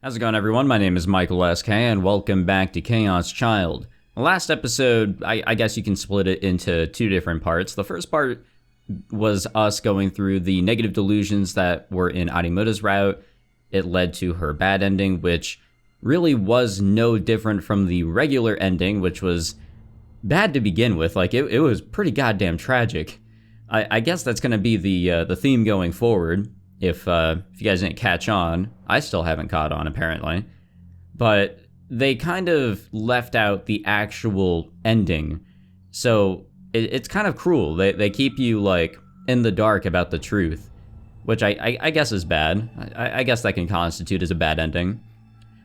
How's it going, everyone? My name is Michael SK, and welcome back to Chaos Child. The last episode, I guess you can split it into two different parts. The first part was us going through the negative delusions that were in Arimura's route. It led to her bad ending, which really was no different from the regular ending, which was bad to begin with. Like, it was pretty goddamn tragic. I guess that's going to be the theme going forward. If you guys didn't catch on, I still haven't caught on apparently, but they kind of left out the actual ending, so it's kind of cruel. They keep you like in the dark about the truth, which I guess is bad. I guess that can constitute as a bad ending.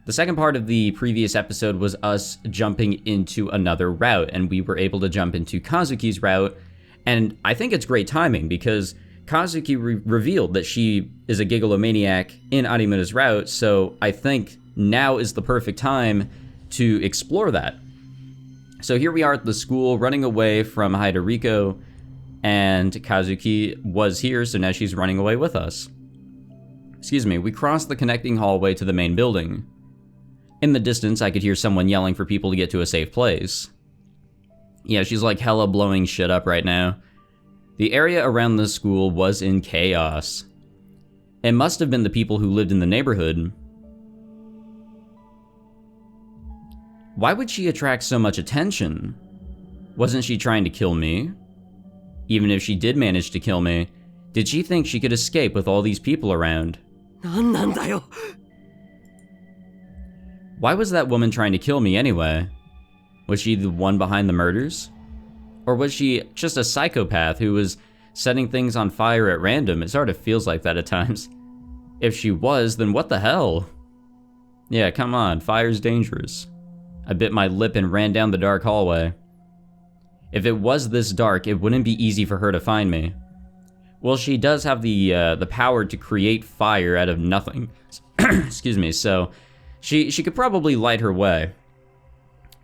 The second part of the previous episode was us jumping into another route, and we were able to jump into Kazuki's route, and I think it's great timing because Kazuki revealed that she is a gigalomaniac in Arimura's route, so I think now is the perfect time to explore that. So here we are at the school, running away from Haidoriko, and Kazuki was here, so now she's running away with us. Excuse me, we crossed the connecting hallway to the main building. In the distance, I could hear someone yelling for people to get to a safe place. Yeah, she's like hella blowing shit up right now. The area around the school was in chaos. It must have been the people who lived in the neighborhood. Why would she attract so much attention? Wasn't she trying to kill me? Even if she did manage to kill me, did she think she could escape with all these people around? Why was that woman trying to kill me anyway? Was she the one behind the murders? Or was she just a psychopath who was setting things on fire at random? It sort of feels like that at times. If she was, then what the hell? Yeah, come on, fire's dangerous. I bit my lip and ran down the dark hallway. If it was this dark, it wouldn't be easy for her to find me. Well, she does have the power to create fire out of nothing. Excuse me, so she could probably light her way.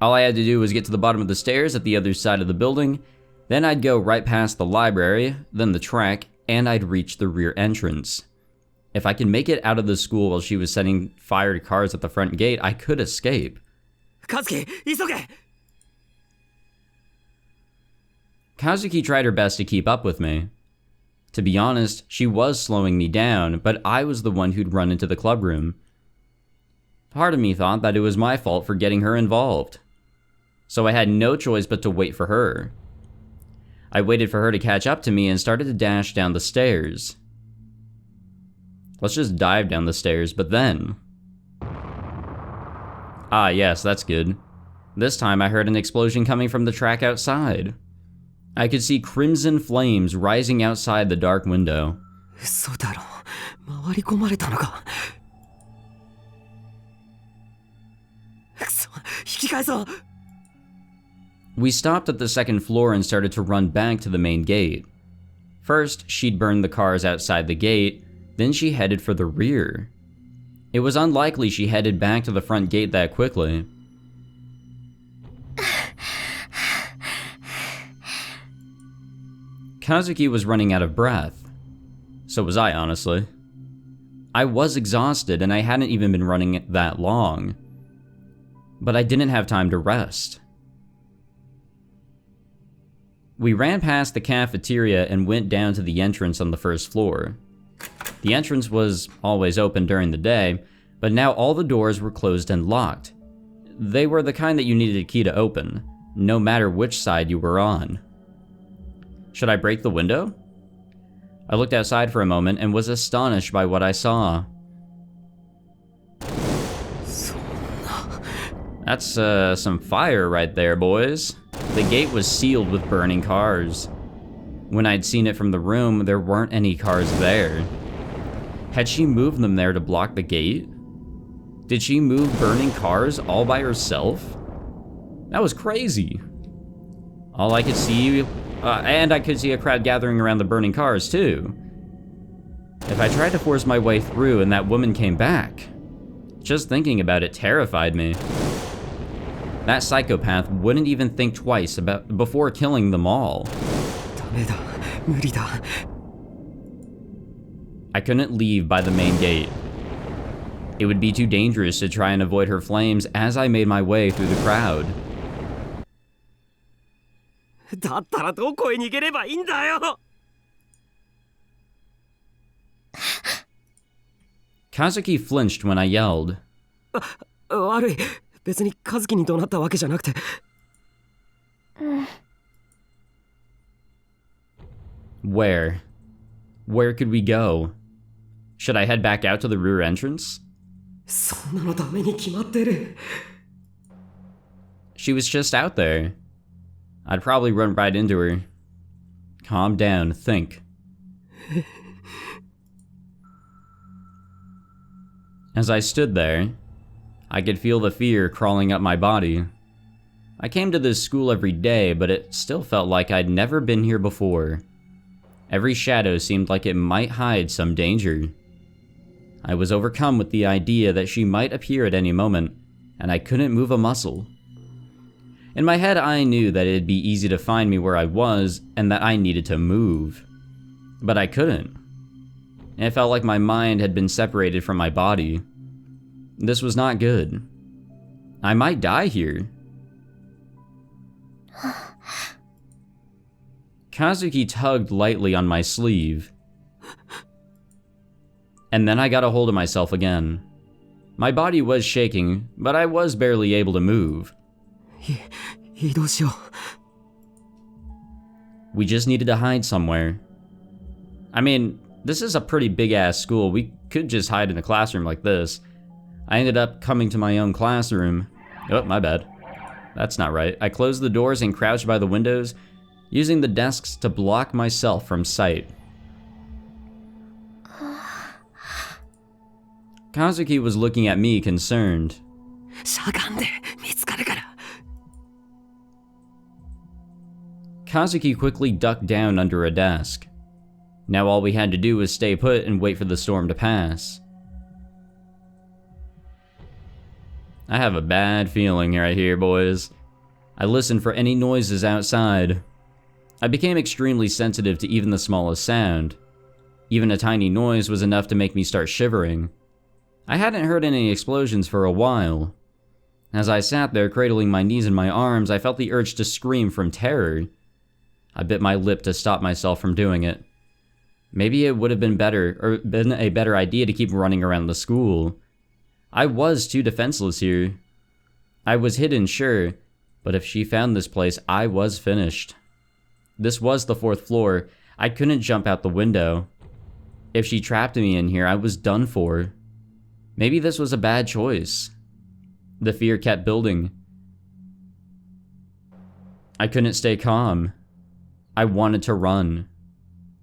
All I had to do was get to the bottom of the stairs at the other side of the building, then I'd go right past the library, then the track, and I'd reach the rear entrance. If I could make it out of the school while she was setting fire to cars at the front gate, I could escape. Kazuki, isoge! Kazuki tried her best to keep up with me. To be honest, she was slowing me down, but I was the one who'd run into the clubroom. Part of me thought that it was my fault for getting her involved. So I had no choice but to wait for her. I waited for her to catch up to me and started to dash down the stairs. Let's just dive down the stairs, but then... Ah, yes, that's good. This time I heard an explosion coming from the track outside. I could see crimson flames rising outside the dark window. We stopped at the second floor and started to run back to the main gate. First, she'd burned the cars outside the gate, then she headed for the rear. It was unlikely she headed back to the front gate that quickly. Kazuki was running out of breath. So was I, honestly. I was exhausted and I hadn't even been running that long. But I didn't have time to rest. We ran past the cafeteria and went down to the entrance on the first floor. The entrance was always open during the day, but now all the doors were closed and locked. They were the kind that you needed a key to open, no matter which side you were on. Should I break the window? I looked outside for a moment and was astonished by what I saw. That's some fire right there, boys. The gate was sealed with burning cars. When I'd seen it from the room, there weren't any cars there. Had she moved them there to block the gate? Did she move burning cars all by herself? That was crazy. All I could see, and I could see a crowd gathering around the burning cars too. If I tried to force my way through and that woman came back, just thinking about it terrified me. That psychopath wouldn't even think twice before killing them all. I couldn't leave by the main gate. It would be too dangerous to try and avoid her flames as I made my way through the crowd. だったらどこへ逃げればいいんだよ。 Kazuki flinched when I yelled. 悪い。別に和樹に怒鳴ったわけじゃなくて。Where? Where could we go? Should I head back out to the rear entrance? そんなのダメに決まってる。 She was just out there. I'd probably run right into her. Calm down, think. As I stood there, I could feel the fear crawling up my body. I came to this school every day, but it still felt like I'd never been here before. Every shadow seemed like it might hide some danger. I was overcome with the idea that she might appear at any moment, and I couldn't move a muscle. In my head, I knew that it'd be easy to find me where I was, and that I needed to move. But I couldn't. It felt like my mind had been separated from my body. This was not good. I might die here. Kazuki tugged lightly on my sleeve. And then I got a hold of myself again. My body was shaking, but I was barely able to move. 移動しよう。 We just needed to hide somewhere. I mean, this is a pretty big-ass school. We could just hide in a classroom like this. I ended up coming to my own classroom. Oh, my bad. That's not right. I closed the doors and crouched by the windows, using the desks to block myself from sight. Kazuki was looking at me concerned. しゃがんで見つかるから。 Kazuki quickly ducked down under a desk. Now all we had to do was stay put and wait for the storm to pass. I have a bad feeling right here, boys. I listened for any noises outside. I became extremely sensitive to even the smallest sound. Even a tiny noise was enough to make me start shivering. I hadn't heard any explosions for a while. As I sat there cradling my knees in my arms, I felt the urge to scream from terror. I bit my lip to stop myself from doing it. Maybe it would have been a better idea to keep running around the school. I was too defenseless here. I was hidden, sure, but if she found this place, I was finished. This was the 4th floor. I couldn't jump out the window. If she trapped me in here, I was done for. Maybe this was a bad choice. The fear kept building. I couldn't stay calm. I wanted to run.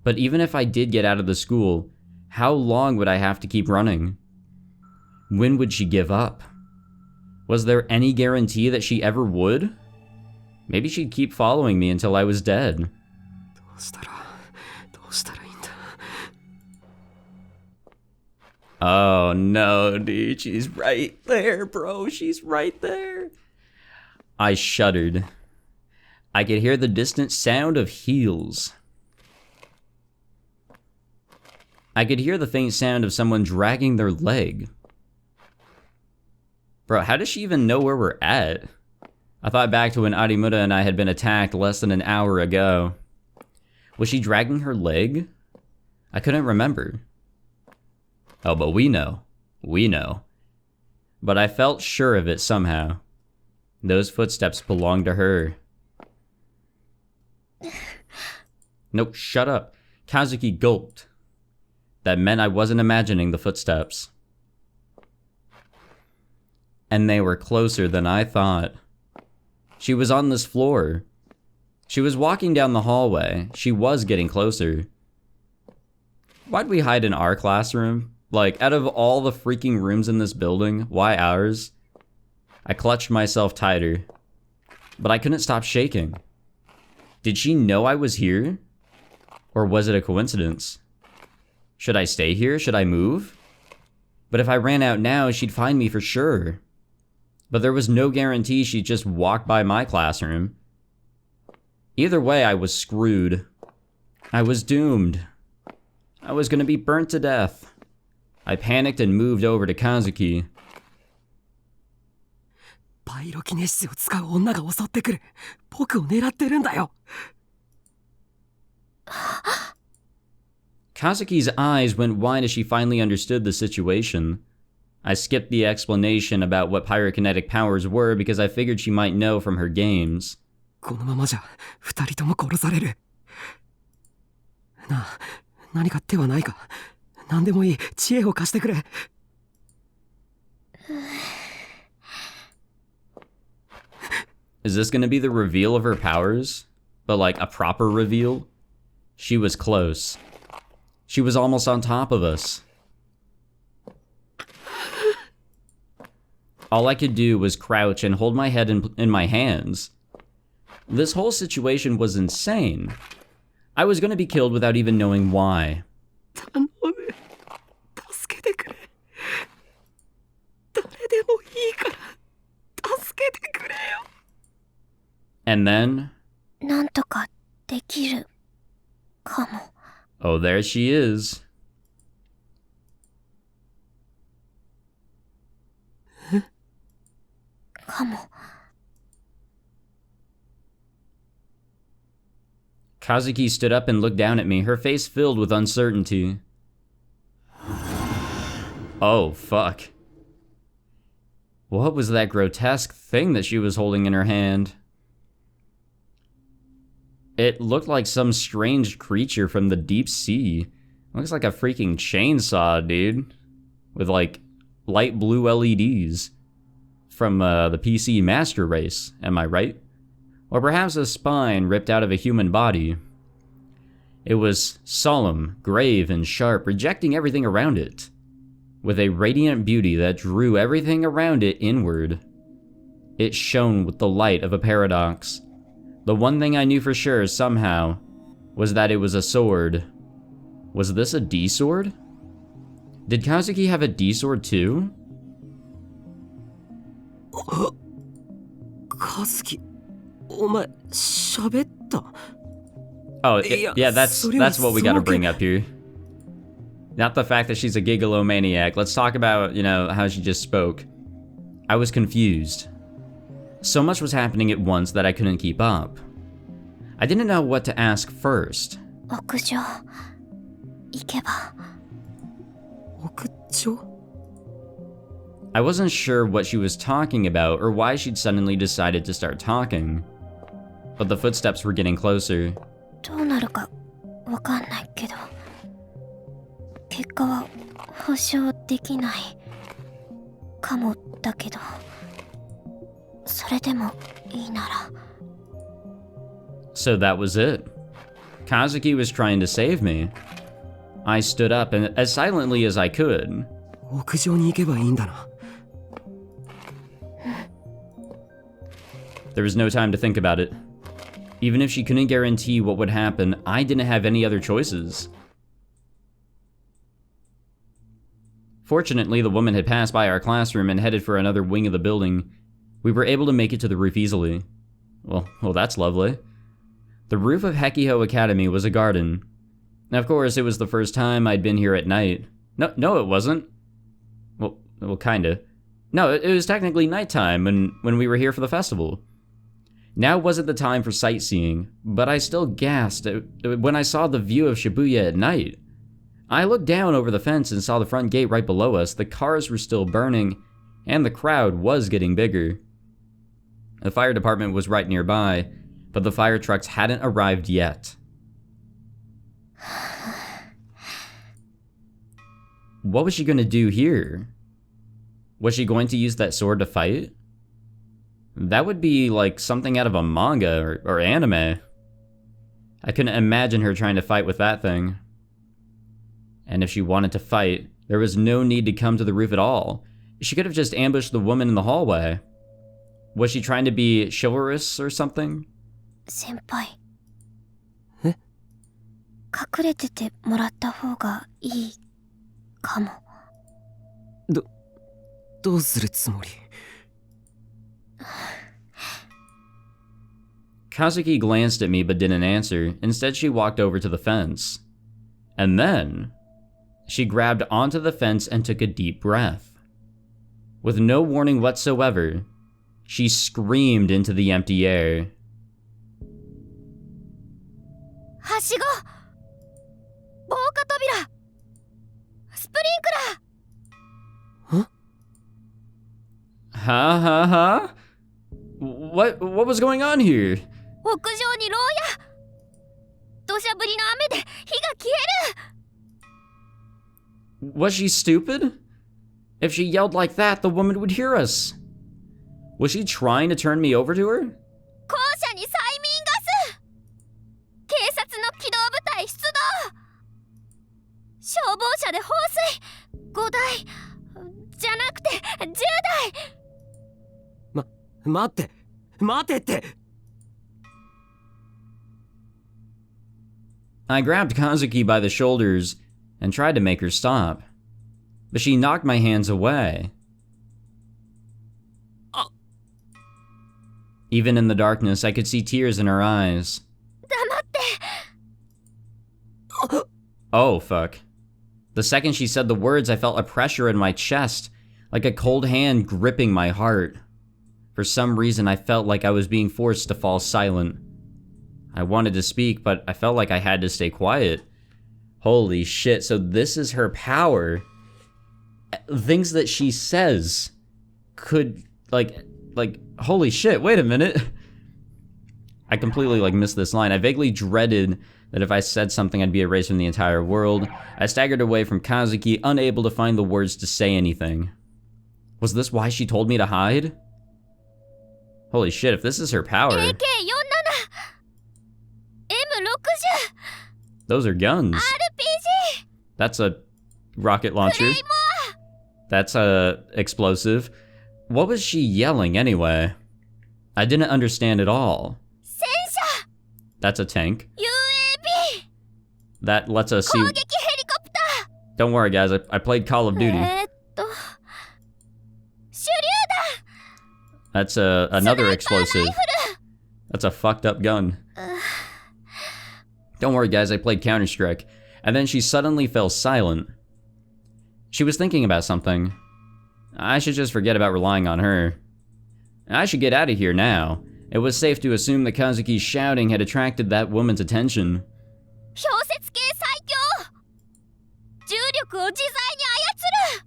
But even if I did get out of the school, how long would I have to keep running? When would she give up? Was there any guarantee that she ever would? Maybe she'd keep following me until I was dead. どうしたらいいんだ。 Oh no, dude, she's right there, bro. She's right there. I shuddered. I could hear the distant sound of heels. I could hear the faint sound of someone dragging their leg. Bro, how does she even know where we're at? I thought back to when Arimura and I had been attacked less than an hour ago. Was she dragging her leg? I couldn't remember. Oh, but we know. We know. But I felt sure of it somehow. Those footsteps belonged to her. Nope, shut up. Kazuki gulped. That meant I wasn't imagining the footsteps. And they were closer than I thought. She was on this floor. She was walking down the hallway. She was getting closer. Why'd we hide in our classroom? Like, out of all the freaking rooms in this building, why ours? I clutched myself tighter. But I couldn't stop shaking. Did she know I was here? Or was it a coincidence? Should I stay here? Should I move? But if I ran out now, she'd find me for sure. But there was no guarantee she'd just walk by my classroom. Either way, I was screwed. I was doomed. I was gonna be burnt to death. I panicked and moved over to Kazuki. パイロキネシスを使う女が襲ってくる。僕を狙ってるんだよ。Kazuki's eyes went wide as she finally understood the situation. I skipped the explanation about what pyrokinetic powers were because I figured she might know from her games. このままじゃ二人とも殺される。何か手はないか。何でもいい。知恵を貸してくれ。Is this gonna be the reveal of her powers? But like a proper reveal? She was close. She was almost on top of us. All I could do was crouch and hold my head in my hands. This whole situation was insane. I was gonna be killed without even knowing why. 頼む。助けてくれ。誰でもいいから助けてくれよ。And then... なんとかできるかも。 Oh, there she is. Huh? かも。 Kazuki stood up and looked down at me, her face filled with uncertainty. Oh, fuck. What was that grotesque thing that she was holding in her hand? It looked like some strange creature from the deep sea. Looks like a freaking chainsaw, dude. With like light blue LEDs. From the PC Master Race, am I right? Or perhaps a spine ripped out of a human body. It was solemn, grave, and sharp, rejecting everything around it, with a radiant beauty that drew everything around it inward. It shone with the light of a paradox. The one thing I knew for sure, somehow, was that it was a sword. Was this a D-sword? Did Kazuki have a D-sword too? カズキ、お前喋った。 Oh, yeah, that's what we gotta bring up here. Not the fact that she's a gigalomaniac. Let's talk about, you know, how she just spoke. I was confused. So much was happening at once that I couldn't keep up. I didn't know what to ask first. 屋上行けば。屋上？ I wasn't sure what she was talking about or why she'd suddenly decided to start talking. But the footsteps were getting closer. どうなるかわかんないけど、結果は保証できないかもだけど、それでもいいなら。 So that was it. Kazuki was trying to save me. I stood up and as silently as I could. 屋上に行けばいいんだな。There was no time to think about it. Even if she couldn't guarantee what would happen, I didn't have any other choices. Fortunately, the woman had passed by our classroom and headed for another wing of the building. We were able to make it to the roof easily. Well, that's lovely. The roof of Hekiho Academy was a garden. Of course, it was the first time I'd been here at night. No, it wasn't. Well, kinda. No, it was technically nighttime when we were here for the festival. Now wasn't the time for sightseeing, but I still gasped when I saw the view of Shibuya at night. I looked down over the fence and saw the front gate right below us. The cars were still burning, and the crowd was getting bigger. The fire department was right nearby, but the fire trucks hadn't arrived yet. What was she going to do here? Was she going to use that sword to fight? That would be like something out of a manga or anime. I couldn't imagine her trying to fight with that thing. And if she wanted to fight, there was no need to come to the roof at all. She could have just ambushed the woman in the hallway. Was she trying to be chivalrous or something? 先輩。え？隠れててもらった方がいいかも。どうするつもり？ Kazuki glanced at me but didn't answer. Instead, she walked over to the fence. And then, She grabbed onto the fence and took a deep breath. With no warning whatsoever, she screamed into the empty air. はしご防火扉スプリンクラー Huh? What was going on here? 屋上に牢屋土砂降りの雨で火が消える Was she stupid? If she yelled like that, the woman would hear us. Was she trying to turn me over to her? 校舎に催眠ガス警察の機動部隊出動消防車で放水5台じゃなくて10台待てって I grabbed Kazuki by the shoulders and tried to make her stop, but she knocked my hands away. Even in the darkness, I could see tears in her eyes. 黙って Oh, fuck. The second she said the words, I felt a pressure in my chest, like a cold hand gripping my heart. For some reason, I felt like I was being forced to fall silent. I wanted to speak, but I felt like I had to stay quiet. Holy shit, so this is her power. Things that she says could, like, holy shit, wait a minute. I completely, missed this line. I vaguely dreaded that if I said something, I'd be erased from the entire world. I staggered away from Kazuki, unable to find the words to say anything. Was this why she told me to hide? Holy shit, if this is her power... AK-47 M60 Those are guns. RPG That's a rocket launcher. Claymore That's a explosive. What was she yelling anyway? I didn't understand at all. 戦車 That's a tank. UAV That lets us see... 攻撃ヘリコプター Don't worry guys, I played Call of Duty. 手榴弾 That's another explosive. ライフル That's a fucked up gun. Don't worry guys, I played Counter-Strike. And then she suddenly fell silent. She was thinking about something. I should just forget about relying on her. I should get out of here now. It was safe to assume that Kazuki's shouting had attracted that woman's attention. 氷雪系最強重力を自在に操る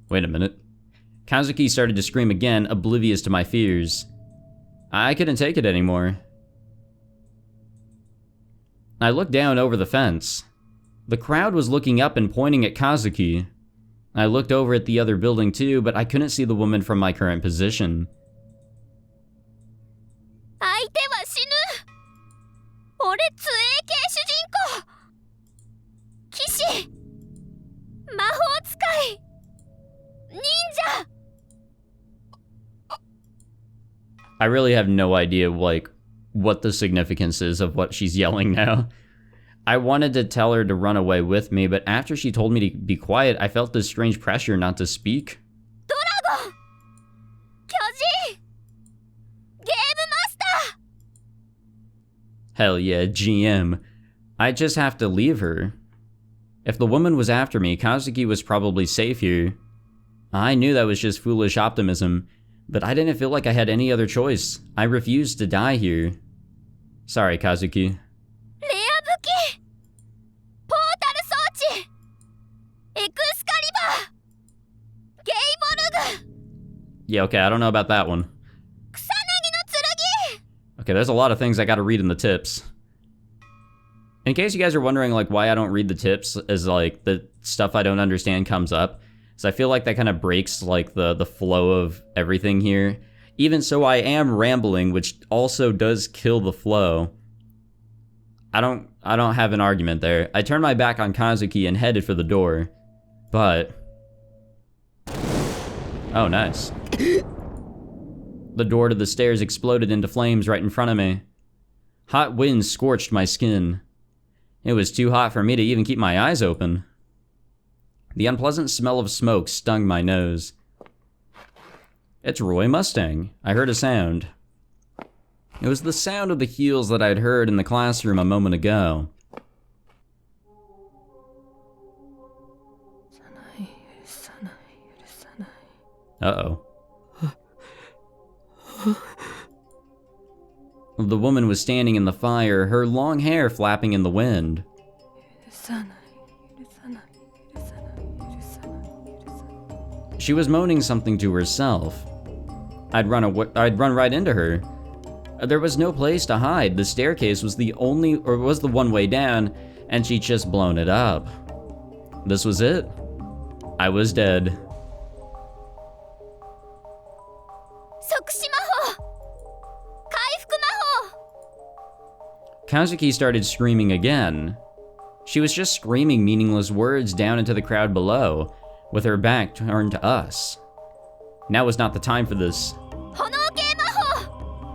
Wait a minute. Kazuki started to scream again, oblivious to my fears. I couldn't take it anymore. I looked down over the fence. The crowd was looking up and pointing at Kazuki. I looked over at the other building too, but I couldn't see the woman from my current position. 相手は死ぬ俺杖系主人公騎士魔法使い忍者 I really have no idea, what the significance is of what she's yelling now. I wanted to tell her to run away with me, but after she told me to be quiet, I felt this strange pressure not to speak. ドラゴン巨人ゲームマスター Hell yeah, GM. I just have to leave her. If the woman was after me, Kazuki was probably safe here. I knew that was just foolish optimism, but I didn't feel like I had any other choice. I refused to die here. Sorry, Kazuki. レア武器ポータル装置エクスカリバーゲイボルグ Yeah, okay, I don't know about that one. 草薙の剣 Okay, there's a lot of things I gotta read in the tips. In case you guys are wondering, why I don't read the tips, is, the stuff I don't understand comes up. So I feel like that kind of breaks, the flow of everything here. Even so, I am rambling, which also does kill the flow. I don't have an argument there. I turned my back on Kazuki and headed for the door. But... Oh, nice. The door to the stairs exploded into flames right in front of me. Hot winds scorched my skin. It was too hot for me to even keep my eyes open. The unpleasant smell of smoke stung my nose. It's Roy Mustang. I heard a sound. It was the sound of the heels that I'd heard in the classroom a moment ago. Uh-oh. The woman was standing in the fire, her long hair flapping in the wind. She was moaning something to herself. I'd run right into her. There was no place to hide. The staircase was the one way down, and she'd just blown it up. This was it. I was dead. Kazuki started screaming again. She was just screaming meaningless words down into the crowd below, with her back turned to us. Now was not the time for this.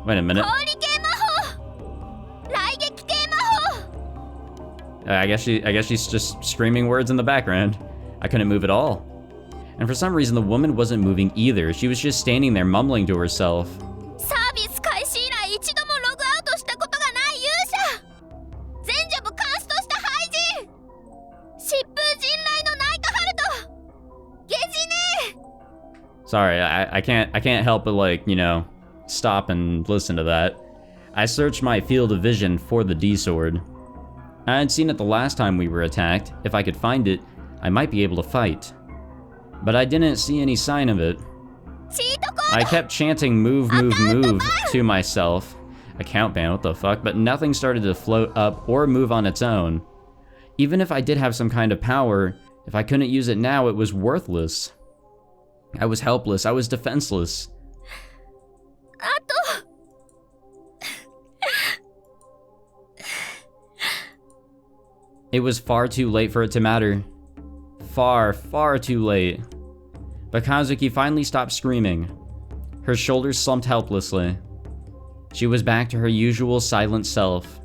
Wait a minute. I guess she's just screaming words in the background. I couldn't move at all. And for some reason, the woman wasn't moving either. She was just standing there mumbling to herself. Sorry, I can't help but, like, you know, stop and listen to that. I searched my field of vision for the D-sword. I had seen it the last time we were attacked. If I could find it, I might be able to fight. But I didn't see any sign of it. I kept chanting move, move, move to myself. A countdown, what the fuck? But nothing started to float up or move on its own. Even if I did have some kind of power, if I couldn't use it now, it was worthless. I was helpless, I was defenseless. It was far too late for it to matter. Far, far too late. But Kazuki finally stopped screaming. Her shoulders slumped helplessly. She was back to her usual silent self.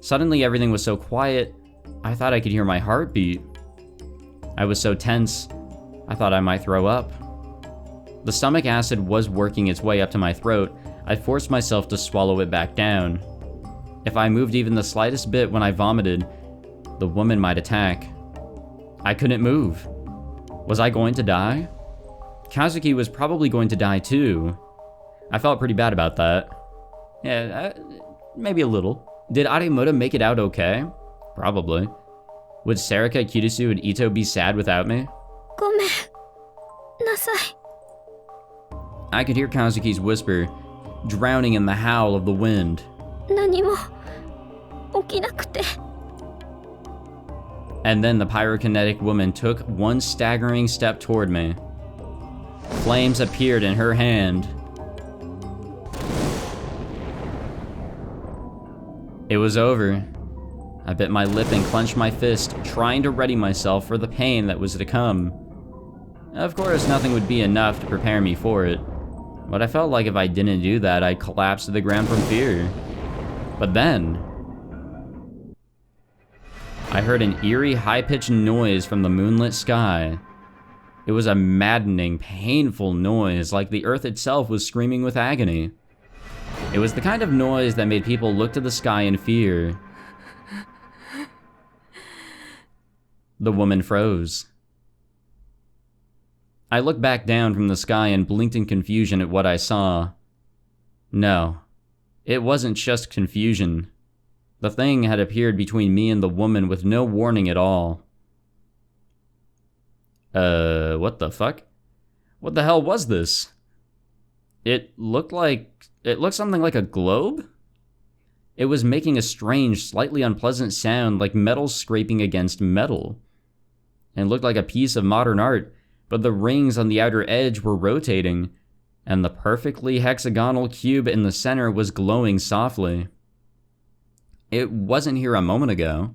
Suddenly everything was so quiet, I thought I could hear my heartbeat. I was so tense, I thought I might throw up. The stomach acid was working its way up to my throat. I forced myself to swallow it back down. If I moved even the slightest bit when I vomited, the woman might attack. I couldn't move. Was I going to die? Kazuki was probably going to die too. I felt pretty bad about that. Yeah, maybe a little. Did Aremoto make it out okay? Probably. Would Sarika, Kirisu, and Ito be sad without me? I could hear Kazuki's whisper, drowning in the howl of the wind. And then the pyrokinetic woman took one staggering step toward me. Flames appeared in her hand. It was over. I bit my lip and clenched my fist, trying to ready myself for the pain that was to come. Of course, nothing would be enough to prepare me for it, but I felt like if I didn't do that, I'd collapse to the ground from fear. But then, I heard an eerie, high-pitched noise from the moonlit sky. It was a maddening, painful noise, like the earth itself was screaming with agony. It was the kind of noise that made people look to the sky in fear. The woman froze. I looked back down from the sky and blinked in confusion at what I saw. No, it wasn't just confusion. The thing had appeared between me and the woman with no warning at all. What the fuck? What the hell was this? It looked something like a globe? It was making a strange, slightly unpleasant sound like metal scraping against metal. It looked like a piece of modern art, but the rings on the outer edge were rotating, and the perfectly hexagonal cube in the center was glowing softly. It wasn't here a moment ago.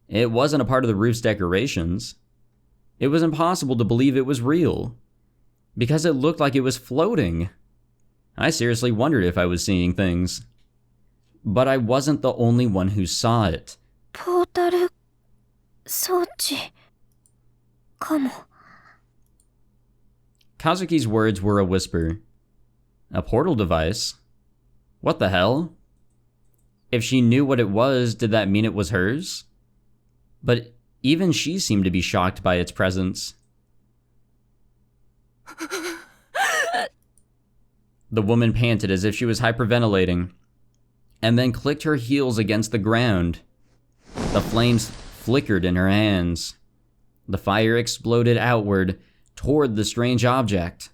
It wasn't a part of the roof's decorations. It was impossible to believe it was real, because it looked like it was floating. I seriously wondered if I was seeing things. But I wasn't the only one who saw it. Portal Sochi. Kamo. Kazuki's words were a whisper. A portal device? What the hell? If she knew what it was, did that mean it was hers? But even she seemed to be shocked by its presence. The woman panted as if she was hyperventilating, and then clicked her heels against the ground. The flames flickered in her hands. The fire exploded outward toward the strange object.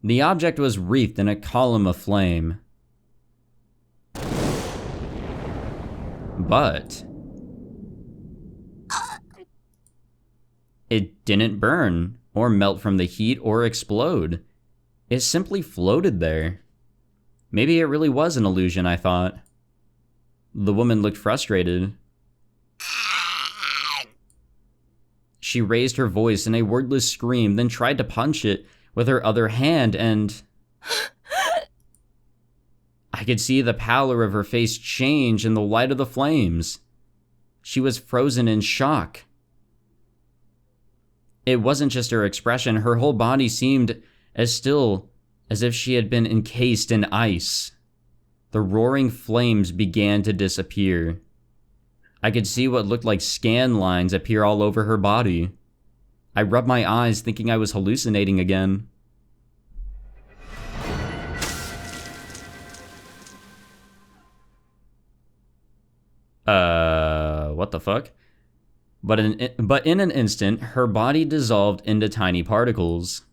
The object was wreathed in a column of flame. But it didn't burn or melt from the heat or explode. It simply floated there. Maybe it really was an illusion, I thought. The woman looked frustrated. She raised her voice in a wordless scream, then tried to punch it with her other hand, and I could see the pallor of her face change in the light of the flames. She was frozen in shock. It wasn't just her expression, her whole body seemed as still as if she had been encased in ice. The roaring flames began to disappear. I could see what looked like scan lines appear all over her body. I rubbed my eyes thinking I was hallucinating again. What the fuck? But in an instant, her body dissolved into tiny particles.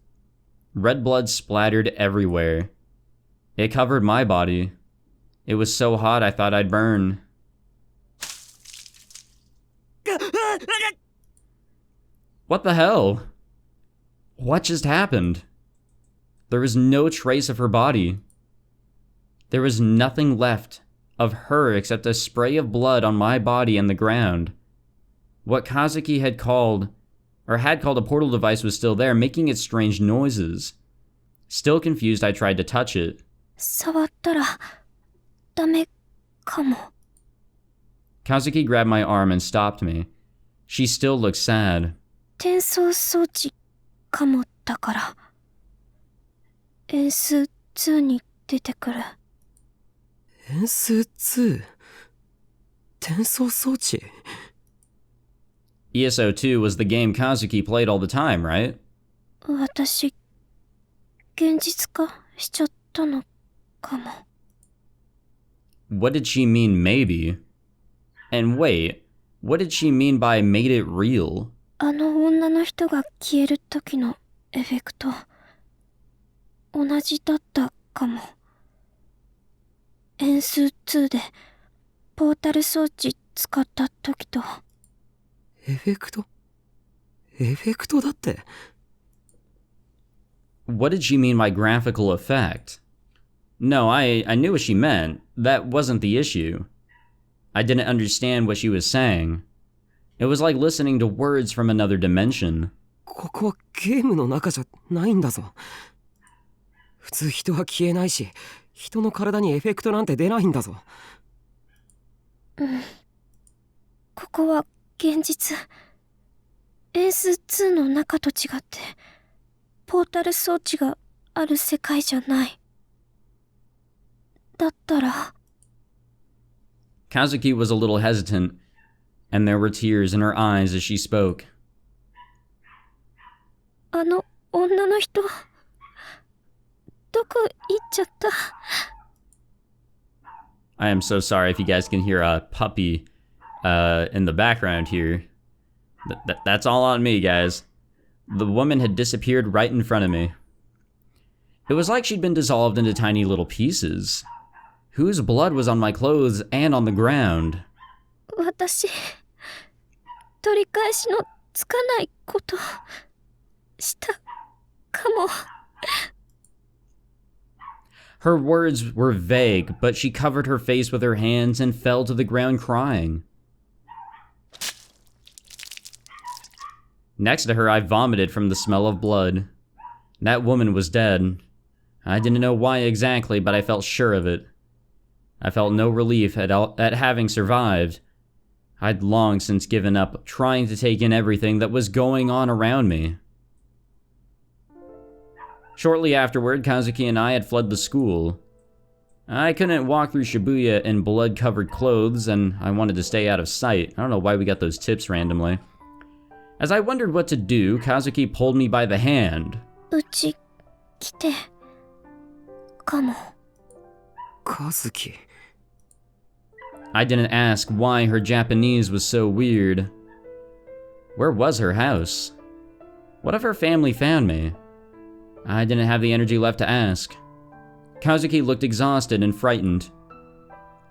Red blood splattered everywhere. It covered my body. It was so hot I thought I'd burn. What the hell? What just happened? There was no trace of her body. There was nothing left of her except a spray of blood on my body and the ground. What Kazuki had called a portal device was still there, making its strange noises. Still confused, I tried to touch it. 触ったらダメかも。 Kazuki grabbed my arm and stopped me. She still looked sad. 転送装置かもだから。円数2に出てくる。変数2転送装置 ESO2 was the game Kazuki played all the time, right? 私、現実化しちゃったのかも。 What did she mean, maybe? And wait, what did she mean by made it real? あの女の人が消える時のエフェクト、同じだったかも。円数2でポータル装置使った時と。エフェクトだって。 What did she mean by graphical effect? No, I knew what she meant. That wasn't the issue. I didn't understand what she was saying. It was like listening to words from another dimension. ここはゲームの中じゃないんだぞ。普通人は消えないし、人の体にエフェクトなんて出ないんだぞ。うん。ここは現実。円数2の中と違って、ポータル装置がある世界じゃない。だったら。Kazuki was a little hesitant, and there were tears in her eyes as she spoke. あの女の人、どこ行っちゃった？ I am so sorry if you guys can hear a puppy in the background here. That's all on me, guys. The woman had disappeared right in front of me. It was like she'd been dissolved into tiny little pieces. Whose blood was on my clothes and on the ground? 私、取り返しのつかないことしたかも。 Her words were vague, but she covered her face with her hands and fell to the ground crying. Next to her, I vomited from the smell of blood. That woman was dead. I didn't know why exactly, but I felt sure of it. I felt no relief at having survived. I'd long since given up trying to take in everything that was going on around me. Shortly afterward, Kazuki and I had fled the school. I couldn't walk through Shibuya in blood-covered clothes, and I wanted to stay out of sight. I don't know why we got those tips randomly. As I wondered what to do, Kazuki pulled me by the hand. うち、来てかも。Kazuki. I didn't ask why her Japanese was so weird. Where was her house? What if her family found me? I didn't have the energy left to ask. Kazuki looked exhausted and frightened.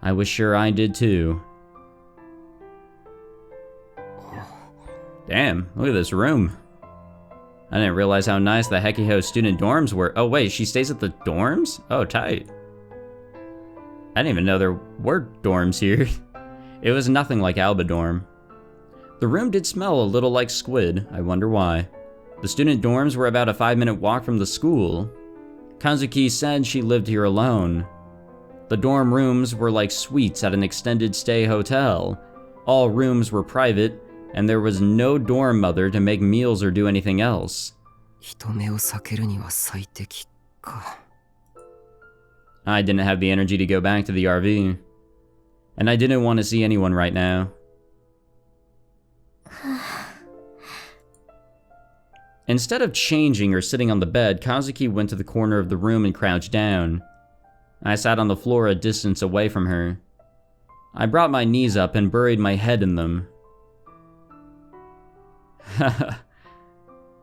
I was sure I did too. Damn, look at this room. I didn't realize how nice the Hekiho student dorms were. Oh wait, she stays at the dorms? Oh, tight. I didn't even know there were dorms here. It was nothing like Alba dorm. The room did smell a little like squid. I wonder why. The student dorms were about a 5-minute walk from the school. Kazuki said she lived here alone. The dorm rooms were like suites at an extended stay hotel. All rooms were private, and there was no dorm mother to make meals or do anything else. 人目を避けるには最適か。I didn't have the energy to go back to the RV. And I didn't want to see anyone right now. Instead of changing or sitting on the bed, Kazuki went to the corner of the room and crouched down. I sat on the floor a distance away from her. I brought my knees up and buried my head in them.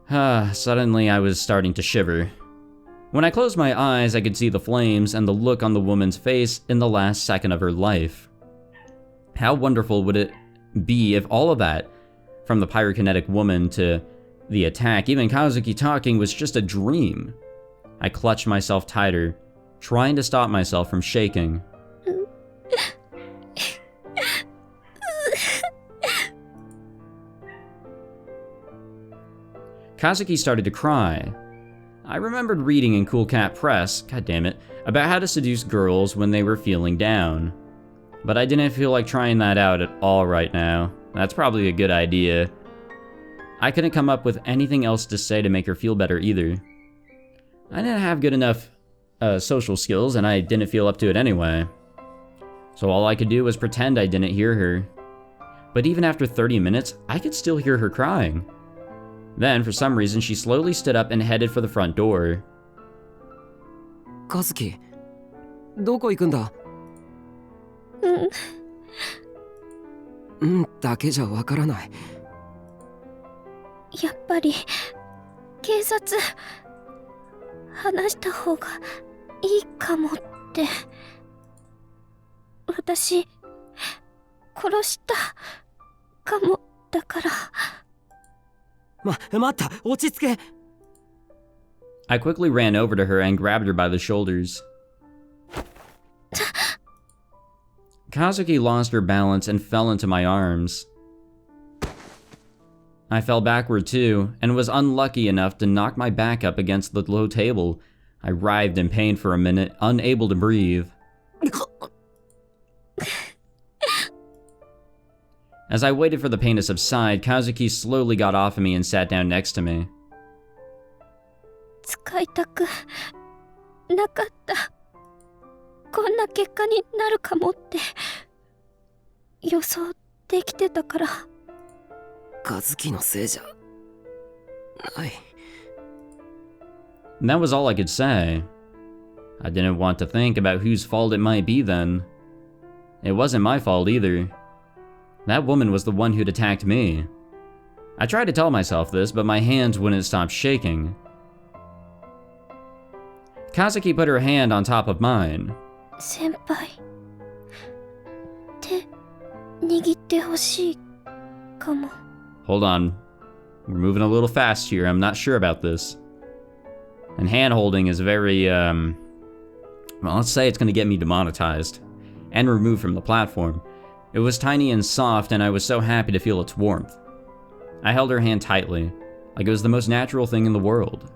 Suddenly I was starting to shiver. When I closed my eyes, I could see the flames and the look on the woman's face in the last second of her life. How wonderful would it be if all of that, from the pyrokinetic woman to the attack, even Kazuki talking, was just a dream? I clutched myself tighter, trying to stop myself from shaking. Kazuki started to cry. I remembered reading in Cool Cat Press, goddammit, about how to seduce girls when they were feeling down. But I didn't feel like trying that out at all right now. That's probably a good idea. I couldn't come up with anything else to say to make her feel better either. I didn't have good enough social skills, and I didn't feel up to it anyway. So all I could do was pretend I didn't hear her. But even after 30 minutes, I could still hear her crying. Then, for some reason, she slowly stood up and headed for the front door. Kazuki, どこ行くんだ？だけじゃわからない。やっぱり警察話した方がいいかもって。私殺したかもだから。待った、落ち着け。I quickly ran over to her and grabbed her by the shoulders. Kazuki lost her balance and fell into my arms. I fell backward too, and was unlucky enough to knock my back up against the low table. I writhed in pain for a minute, unable to breathe. As I waited for the pain to subside, Kazuki slowly got off of me and sat down next to me. 使いたくなかった。こんな結果になるかもって予想できてたから。Kazukiのせいじゃない。And that was all I could say. I didn't want to think about whose fault it might be then. It wasn't my fault either. That woman was the one who'd attacked me. I tried to tell myself this, but my hands wouldn't stop shaking. Kazuki put her hand on top of mine. 先輩、手握ってほしいかも。Hold on. We're moving a little fast here. I'm not sure about this. And hand-holding is very, well, let's say it's going to get me demonetized and removed from the platform. It was tiny and soft, and I was so happy to feel its warmth. I held her hand tightly, like it was the most natural thing in the world.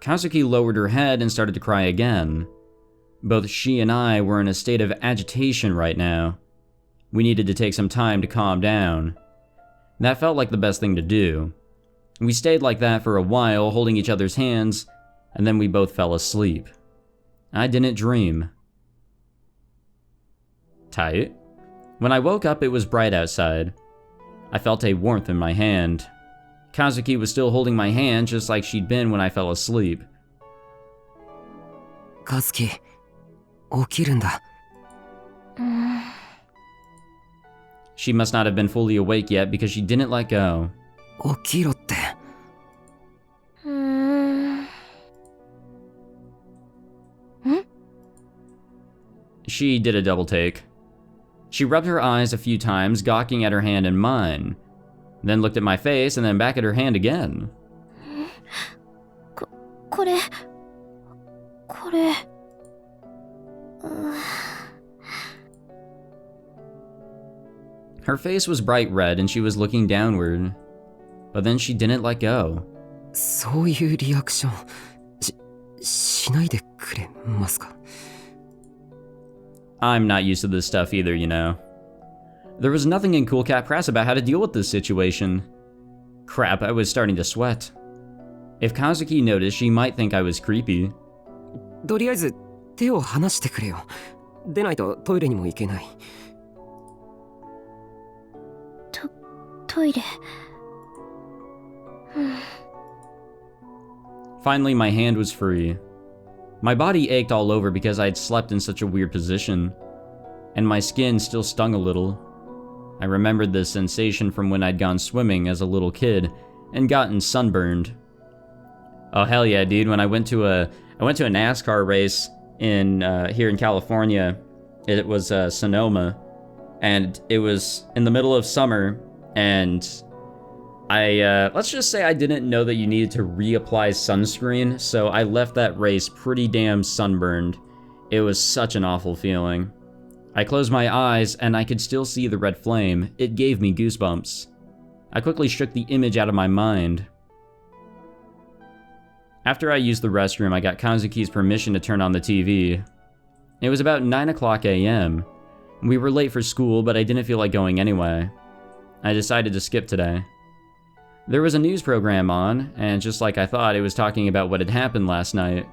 Kazuki lowered her head and started to cry again. Both she and I were in a state of agitation right now. We needed to take some time to calm down. That felt like the best thing to do. We stayed like that for a while, holding each other's hands, and then we both fell asleep. I didn't dream. Tight. When I woke up, it was bright outside. I felt a warmth in my hand. Kazuki was still holding my hand just like she'd been when I fell asleep. カズキ、起きるんだ。She must not have been fully awake yet because she didn't let go. 起きろって。She did a double take. She rubbed her eyes a few times, gawking at her hand and mine, then looked at my face and then back at her hand again. これ。Her face was bright red and she was looking downward, but then she didn't let go. そういうリアクションしないでくれますか。I'm not used to this stuff either, you know. There was nothing in Cool Cat Press about how to deal with this situation. Crap, I was starting to sweat. If Kazuki noticed, she might think I was creepy. とりあえず手を離してくれよ。でないとトイレにも行けない。トイレ。Finally, my hand was free. My body ached all over because I had slept in such a weird position, and my skin still stung a little. I remembered this sensation from when I'd gone swimming as a little kid and gotten sunburned. Oh hell yeah, dude! When I went to a NASCAR race in here in California, it was Sonoma, and it was in the middle of summer, and I, let's just say I didn't know that you needed to reapply sunscreen, so I left that race pretty damn sunburned. It was such an awful feeling. I closed my eyes and I could still see the red flame. It gave me goosebumps. I quickly shook the image out of my mind. After I used the restroom, I got Kazuki's permission to turn on the TV. It was about 9 o'clock a.m. We were late for school, but I didn't feel like going anyway. I decided to skip today. There was a news program on, and just like I thought, it was talking about what had happened last night.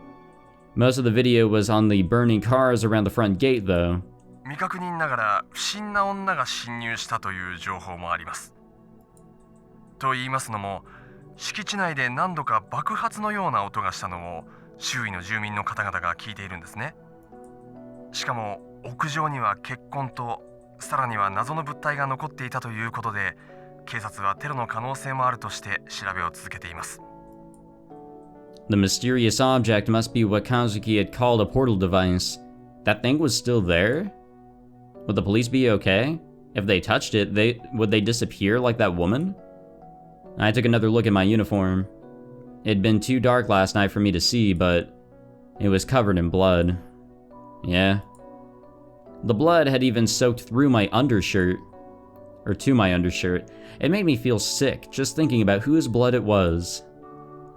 Most of the video was on the burning cars around the front gate, though. 未確認ながら不審な女が侵入したという情報もあります。と言いますのも、敷地内で何度か爆発のような音がしたのを周囲の住民の方々が聞いているんですね。しかも屋上には血痕とさらには謎の物体が残っていたということで、警察はテロの可能性もあるとして調べを続けています。The mysterious object must be what Kazuki had called a portal device. That thing was still there? Would the police be okay? If they touched it, would they disappear like that woman? I took another look at my uniform. It had been too dark last night for me to see, but it was covered in blood. Yeah. The blood had even soaked through my undershirt. Or to my undershirt. It made me feel sick just thinking about whose blood it was.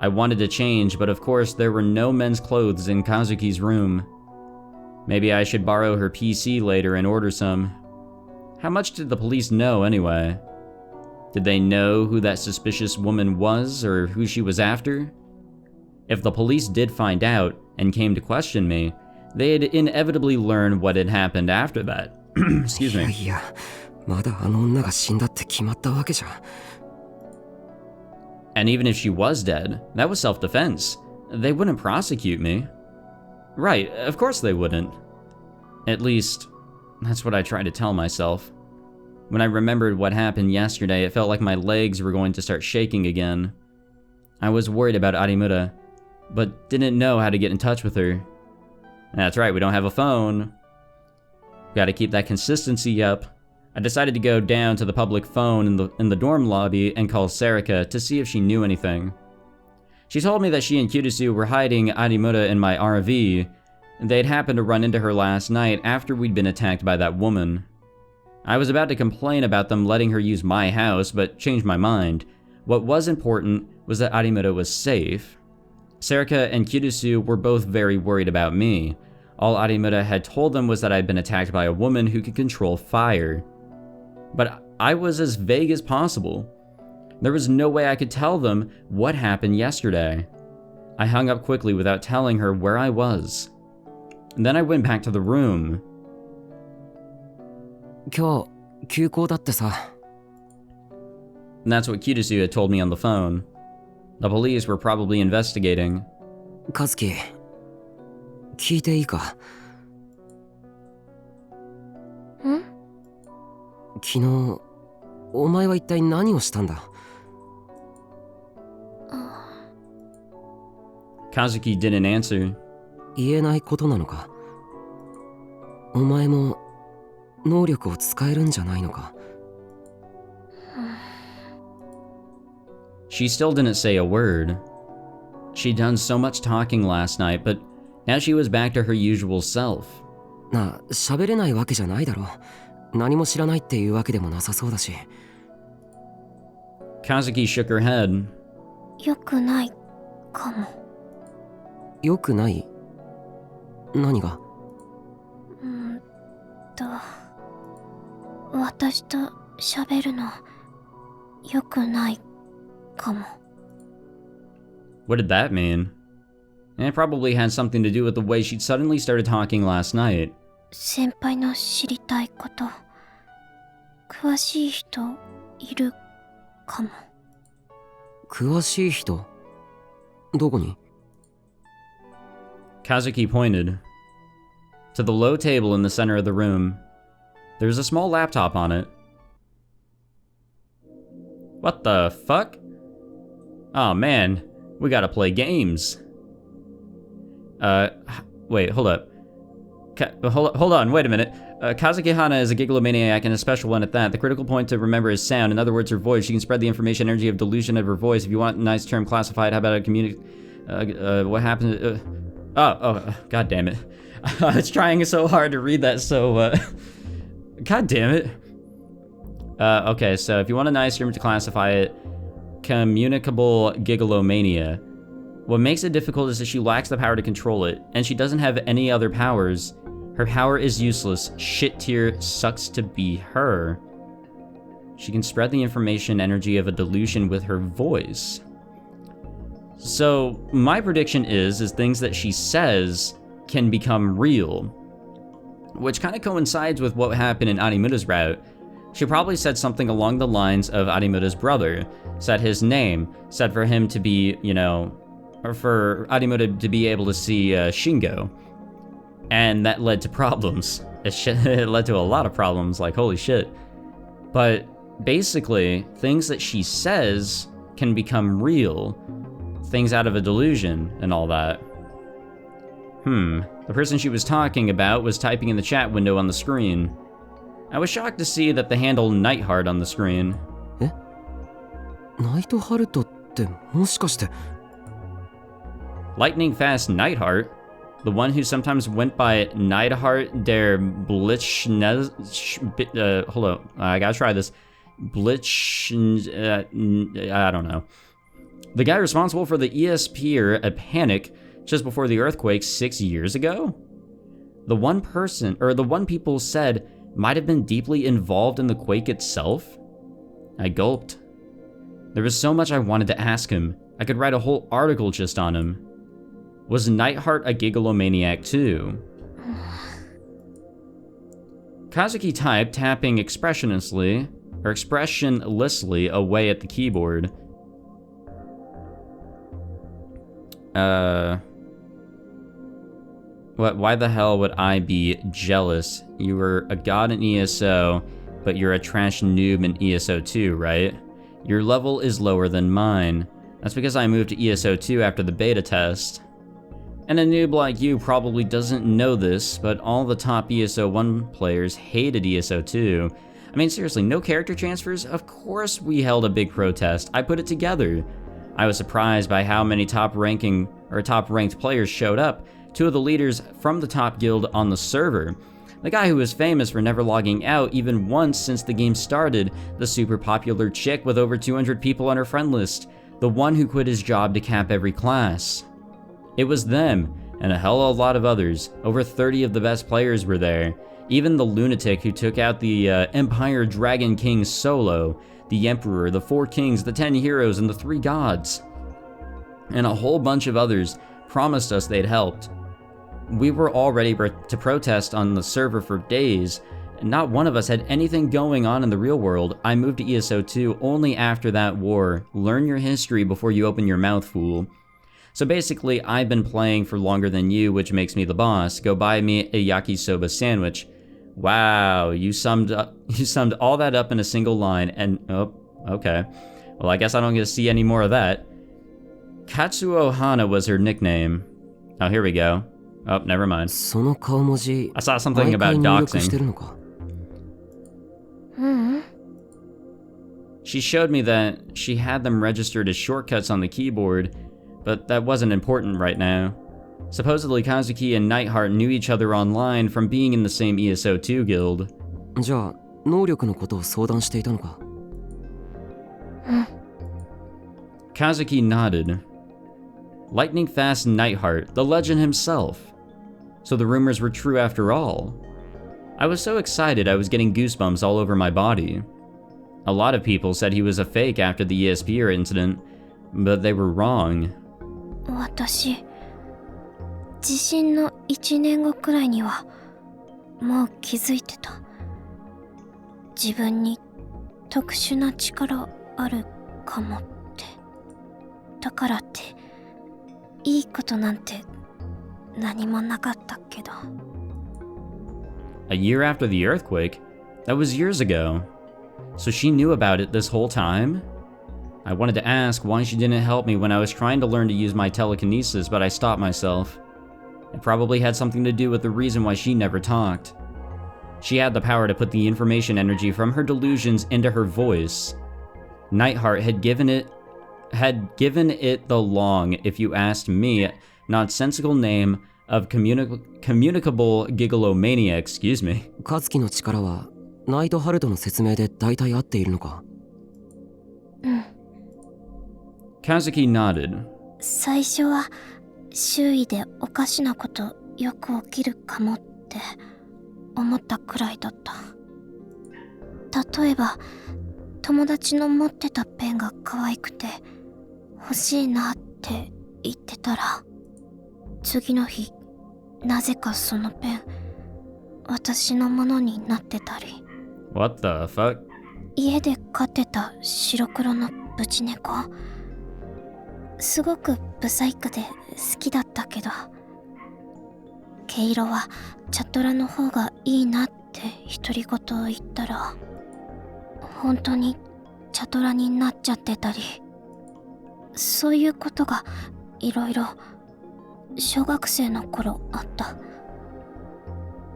I wanted to change, but of course there were no men's clothes in Kazuki's room. Maybe I should borrow her PC later and order some. How much did the police know anyway? Did they know who that suspicious woman was or who she was after? If the police did find out and came to question me, they'd inevitably learn what had happened after that. Excuse me. いや、まだあの女が死んだって決まったわけじゃ。And even if she was dead, that was self-defense. They wouldn't prosecute me. Right, of course they wouldn't. At least, that's what I tried to tell myself. When I remembered what happened yesterday, it felt like my legs were going to start shaking again. I was worried about Arimura, but didn't know how to get in touch with her. That's right, we don't have a phone. Gotta keep that consistency up. I decided to go down to the public phone in the dorm lobby and call Sarika to see if she knew anything. She told me that she and Kirisu were hiding Arimura in my RV, and they'd happened to run into her last night after we'd been attacked by that woman. I was about to complain about them letting her use my house, but changed my mind. What was important was that Arimura was safe. Sarika and Kirisu were both very worried about me. All Arimura had told them was that I'd been attacked by a woman who could control fire. But I was as vague as possible. There was no way I could tell them what happened yesterday. I hung up quickly without telling her where I was. And then I went back to the room. 今日休校だってさ。And that's what Kirisu had told me on the phone. The police were probably investigating. カズキ、聞いていいか？ん？昨日、お前は一体何をしたんだ？ Kazuki didn't answer. 言えないことなのか？お前も能力を使えるんじゃないのか？ She still didn't say a word. She'd done so much talking last night, but now she was back to her usual self. なあ、喋れないわけじゃないだろう。何も知らないっていうわけでもなさそうだし。 Kazuki shook her head. 良くないかも。よくない？何が？私と喋るの良くないかも。 What did that mean? It probably had something to do with the way she'd suddenly started talking last night. 先輩の知りたいこと、詳しい人いるかも。詳しい人？どこに？ Kazuki pointed to the low table in the center of the room. There was a small laptop on it. What the fuck? Oh man, we gotta play games. Wait, hold up. Hold on, wait a minute. Kazuki Hana is a gigalomaniac and a special one at that. The critical point to remember is sound. In other words, her voice. She can spread the information energy of delusion of her voice. If you want a nice term classified, how about a what happened? God damn it. I was trying so hard to read that, so, God damn it. Okay, so if you want a nice term to classify it, communicable gigalomania. What makes it difficult is that she lacks the power to control it, and she doesn't have any other powers. Her power is useless. Shit tier sucks to be her. She can spread the information energy of a delusion with her voice. So, my prediction is things that she says can become real. Which kind of coincides with what happened in Animuta's route. She probably said something along the lines of Animuta's brother, said his name, said for him to be, you know, or for Animuta to be able to see Shingo. And that led to problems. It led to a lot of problems, like holy shit. But basically, things that she says can become real. Things out of a delusion and all that. The person she was talking about was typing in the chat window on the screen. I was shocked to see that the handle Nightheart on the screen. ナイトハルトってもしかして Lightning Fast Nightheart? The one who sometimes went by Neidhart der Blitzschnell... hold on, I gotta try this. I don't know. The guy responsible for the ESP or Panic just before the earthquake 6 years ago? The one people said might have been deeply involved in the quake itself? I gulped. There was so much I wanted to ask him. I could write a whole article just on him. Was Nightheart a gigalomaniac too? Kazuki typed, tapping expressionlessly away at the keyboard. Why the hell would I be jealous? You were a god in ESO, but you're a trash noob in ESO 2, right? Your level is lower than mine. That's because I moved to ESO 2 after the beta test. And a noob like you probably doesn't know this, but all the top ESO 1 players hated ESO 2. I mean, seriously, no character transfers? Of course we held a big protest. I put it together. I was surprised by how many top-ranked players showed up. 2 of the leaders from the top guild on the server. The guy who was famous for never logging out even once since the game started. The super popular chick with over 200 people on her friend list. The one who quit his job to cap every class. It was them, and a hell of a lot of others. Over 30 of the best players were there. Even the lunatic who took out the Empire Dragon King solo. The Emperor, the 4 Kings, the 10 Heroes, and the 3 Gods. And a whole bunch of others promised us they'd helped. We were all ready to protest on the server for days, not one of us had anything going on in the real world. I moved to ESO2 only after that war. Learn your history before you open your mouth, fool. So basically, I've been playing for longer than you, which makes me the boss. Go buy me a yakisoba sandwich. Wow, you summed all that up in a single line, and oh, okay. Well, I guess I don't get to see any more of that. Katsuo Hana was her nickname. Oh, here we go. Oh, never mind. I saw something about doxing. She showed me that she had them registered as shortcuts on the keyboard, but that wasn't important right now. Supposedly, Kazuki and Nightheart knew each other online from being in the same ESO2 guild. じゃあ、能力のことを相談していたのか? Kazuki nodded. Lightning Fast Nightheart, the legend himself. So the rumors were true after all. I was so excited I was getting goosebumps all over my body. A lot of people said he was a fake after the ESPR incident, but they were wrong. 私、地震の1年後くらいにはもう気づいてた。自分に特殊な力あるかもって。だからっていいことなんて何もなかったけど。A year after the earthquake? That was years ago. So she knew about it this whole time? I wanted to ask why she didn't help me when I was trying to learn to use my telekinesis, but I stopped myself. It probably had something to do with the reason why she never talked. She had the power to put the information energy from her delusions into her voice. Nightheart had given it the long, if you asked me, nonsensical name of communicable gigalomaniacs, excuse me. カズキの力はナイトハルトの説明で大体合っているのか? Kazuki nodded. 最初は周囲でおかしなことよく起きるかもって思ったくらいだった。例えば友達の持ってたペンが可愛くて欲しいなって言ってたら、次の日なぜかそのペン私のものになってたり。 What the fuck? 家で飼ってた白黒のブチ猫、すごくブサイクで好きだったけど、毛色はチャトラの方がいいなって独り言を言ったら、本当にチャトラになっちゃってたり、そういうことがいろいろ小学生の頃あった。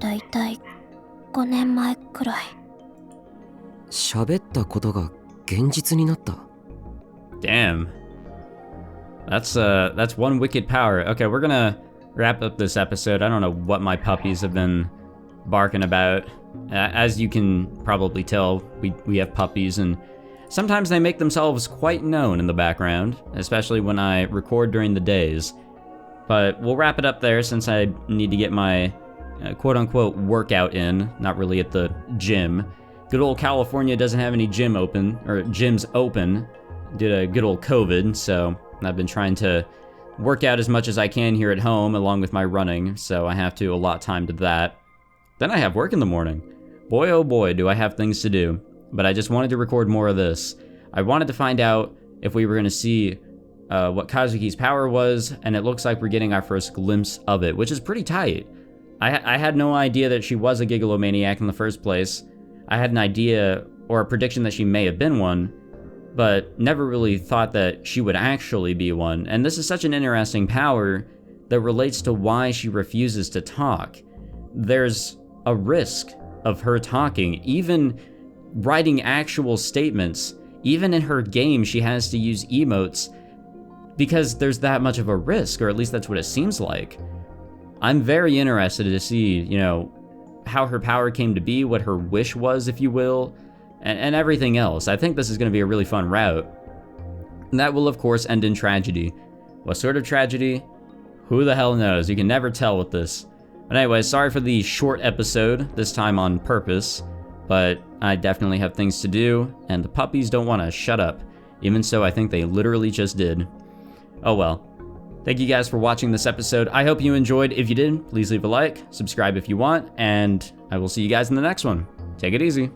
だいたい5年前くらい。喋ったことが現実になった。 Damn. That's one wicked power. Okay, we're gonna wrap up this episode. I don't know what my puppies have been barking about. As you can probably tell, we have puppies, and sometimes they make themselves quite known in the background, especially when I record during the days. But we'll wrap it up there since I need to get my quote-unquote workout in, not really at the gym. Good old California doesn't have any gyms open due to good old COVID, so I've been trying to work out as much as I can here at home along with my running, so I have to allot time to that. Then I have work in the morning. Boy oh boy do I have things to do. But I just wanted to record more of this. I wanted to find out if we were going to see what Kazuki's power was, and it looks like we're getting our first glimpse of it, which is pretty tight. I had no idea that she was a gigalomaniac in the first place. I had an idea or a prediction that she may have been one, but never really thought that she would actually be one. And this is such an interesting power that relates to why she refuses to talk. There's a risk of her talking, even writing actual statements. Even in her game, she has to use emotes because there's that much of a risk, or at least that's what it seems like. I'm very interested to see, you know, how her power came to be, what her wish was, if you will, and everything else. I think this is going to be a really fun route. And that will, of course, end in tragedy. What sort of tragedy? Who the hell knows? You can never tell with this. But anyway, sorry for the short episode, this time on purpose, but I definitely have things to do, and the puppies don't want to shut up. Even so, I think they literally just did. Oh well. Thank you guys for watching this episode. I hope you enjoyed. If you did, please leave a like, subscribe if you want, and I will see you guys in the next one. Take it easy.